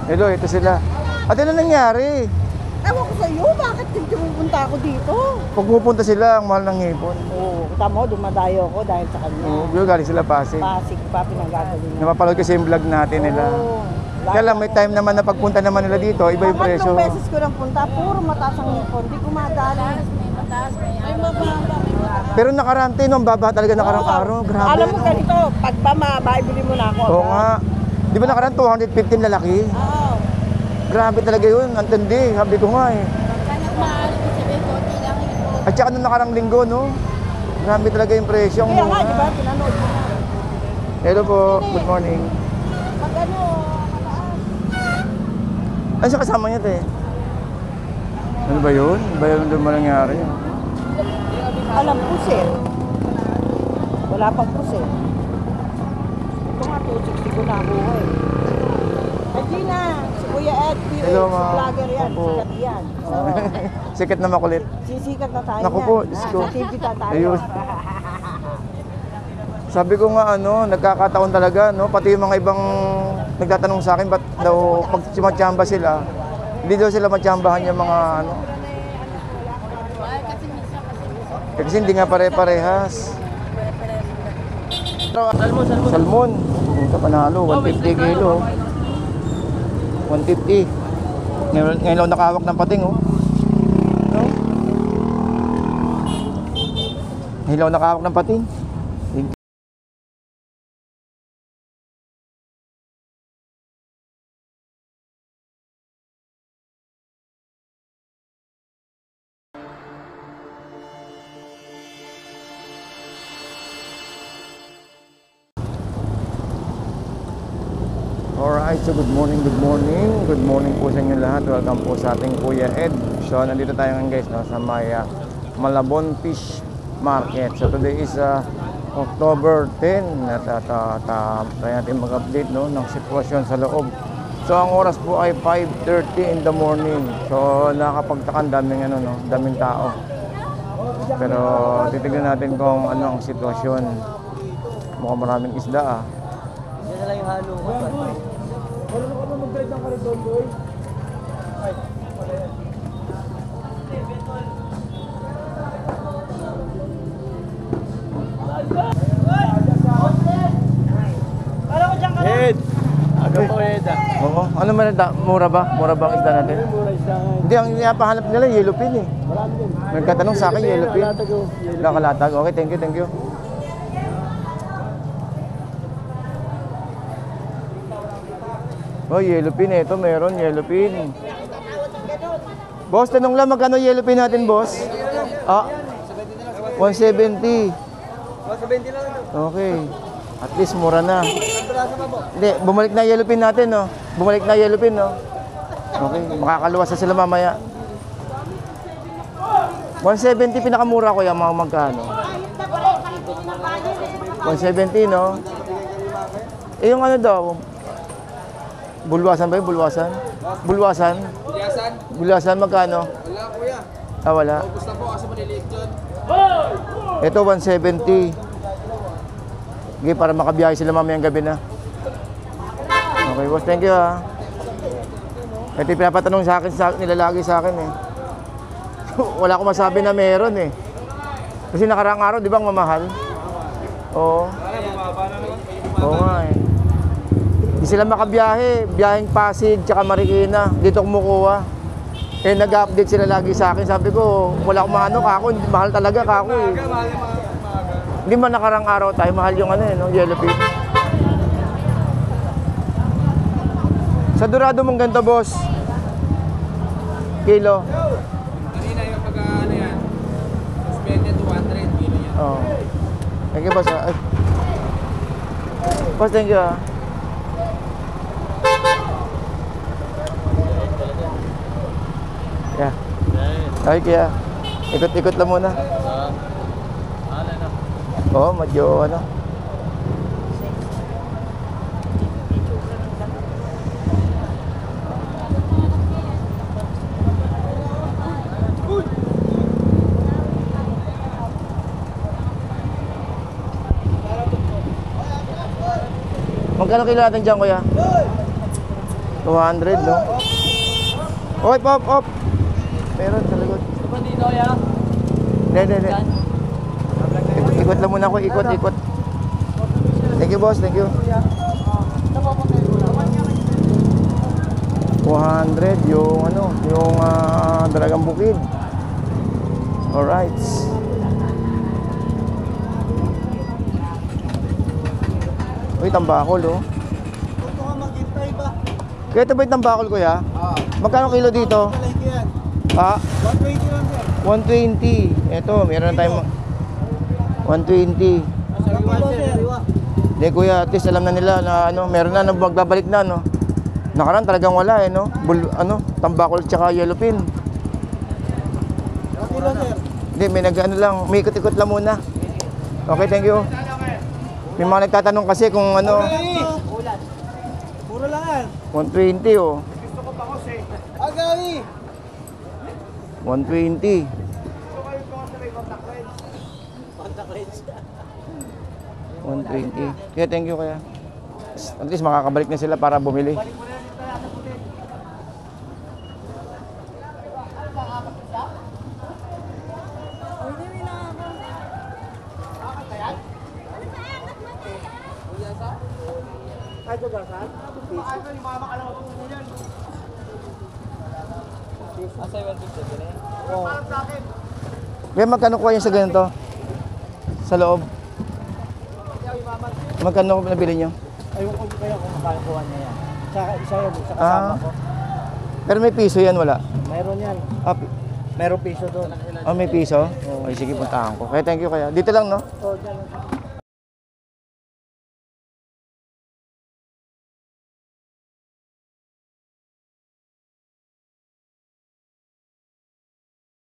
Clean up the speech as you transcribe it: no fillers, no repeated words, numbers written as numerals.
Hello, ito sila. At ano nangyari? Ewan ko sa iyo, bakit hindi pupunta ako dito? Pag pupunta sila, ang mahal ng hipon. Oo, kita mo, dumadayo ako dahil sa kanya. Oo, galing sila Pasig. Pasig pa, pinagagawin niya. Napapalood kasi yung vlog natin nila. Oo. Kaya lang, may time naman na pagpunta naman nila dito, iba yung presyo. Pangatlong beses ko lang punta, puro mataas ang hipon. Hindi ko madali. May mababa. Pero nakarante, no, ang baba talaga nakarang araw. Grabe. Alam mo no? ganito, pag ba maibili mo na ako. Oo nga. Di ba nakarang 215 lalaki? Oo. Grabe talaga yun. Ang tindi. Sabi ko nga eh. At saka nung nakarang linggo, no? Grabe talaga yung presyo. Ang Kaya nga, mura. di ba, pinanood ko na. Hello po. Good morning. Pag ano, mataas. Ano siya kasama niya, te? Ano ba yun? Ano ba yun doon mo nangyari? Alam ko sir. Wala pang pusit. Ito nga, 260 ko na ako eh. Gina, si Kuya Ed, Hello, si ma'am. vlogger yan, Opo. sikat yan. So, Sikat na makulit. sisikat na tayo Naku yan. po, Diyos ko. Sa TV na tayo. Ayun. Sabi ko nga ano, nagkakataon talaga, no? Pati yung mga ibang nagtatanong sa akin, ba't daw pag sumatsamba sila, hindi daw sila matsambahan yung mga ano. Kasi hindi nga pare-parehas. Salmon. Ito panalo, 150 kilo. 150. Ngayon lang nakahawak ng pating, oh. No? Ngayon lang nakahawak ng pating. Alright, so good morning po sa inyo lahat. Welcome po sa ating Kuya Ed. So nandito tayo ngayon guys, no, sa may Malabon Fish Market. So today is October 10 at tayo natin mag-update, no, ng sitwasyon sa loob. So ang oras po ay 5:30 in the morning. So nakapagtakan, daming tao. Pero titignan natin kung ano ang sitwasyon. Mukhang maraming isda. Yan na lang yung halo ko. Wala na kami mag-bread ng kariton, boy. Ay, wala yan. Kala ko dyan ka na. Ed! Aga po, Ed. Oo. Ano man, mura ba? Mura ba ang isda natin? Mura isda nga. Hindi, ang inapahanap nila, yellow pin eh. Marami din. Nagkatanong sa akin, yellow pin. Kalatag o. Nakalatag. Okay, thank you. Oh, yellow pin eh. Ito meron, yellow pin. Boss, tanong lang magkano yellow pin natin, boss? Ah, 170. 170 lang ito. Okay. At least mura na. Hindi, bumalik na yellow pin natin, no? Bumalik na yellow pin, no? Okay, makakaluwas na sila mamaya. 170 pinakamura ko yung mga magkano. 170, no? Eh, yung ano daw? Bulwasan ba yun? Bulwasan? Bulyasan? Bulwasan magkano? Wala, kuya. Ah, wala. Gusto po kasi maliliit yun. Ito, 170. Okay, para makabiyahe sila mamayang gabi na. Okay, boss. Thank you, ha. Ito yung pinapatanong sa akin, nilalagi sa akin, eh. Wala akong masabi na meron, eh. Kasi nakaraang araw, di ba, ang mamahal? Oo. Oo nga, eh. Hindi sila makabiyahe. Biyaheng Pasig, tsaka Marikina. Dito kumukuha. Eh, nag-update sila lagi sa akin. Sabi ko, wala akong maano, kako. Mahal talaga, kako, eh. Hindi man nakarang araw tayo, mahal yung ano, no? Yellow pin. Sa Dorado mong ganito, boss? Kilo? Kanina yung pag ano yan, 20 to 100 kilo yan. Oo. Thank you, boss. Ay. Boss, thank you, ha. Yeah. Ay, kaya. Ikot-ikot lang muna. Oo, medyo ano. Magkano kilo natin dyan, kuya? 200, no? Oy, pop, pop. Meron sa likod. Ito dito, ya? Hindi. Ikot lang muna ako, ikot. Thank you, boss, thank you. 200 yung ano, yung Dalagang Bukid. Alright. Uy, tambakol, oh. Kaya ito ba yung tambakol, kuya? Magkano kilo dito? Ha? 120 lang sir. 120. Ito, meron na tayong 120. Hindi, kuya, at least alam na nila na ano, meron na magbabalik na, no? Nakaraan talagang wala, eh, no? Tambakol tsaka yellowfin. Kilo sir. Hindi, may nag-ano lang, may ikot-ikot lang muna. Okay, thank you. May mga nagtatanong kasi kung ano, Puro lang yan. 120, oh. Agawi! 120. Contact lens. 120. Kaya thank you, kaya. At least makakabalik na sila para bumili. Ay, ito gasan? Asa yung 150 din eh? Oo. Kaya magkano kuha yung sa ganito? Sa loob? Magkano nabili nyo? Ayun ko kaya kung makakuha niya yan. Sa isa yan, sa kasama Ah. ko. Pero may piso yan, wala? Mayroon yan. Meron piso doon. Oh, may piso? Ay, sige, puntahan ko. Kaya thank you kaya. Dito lang, no? Oh, dyan.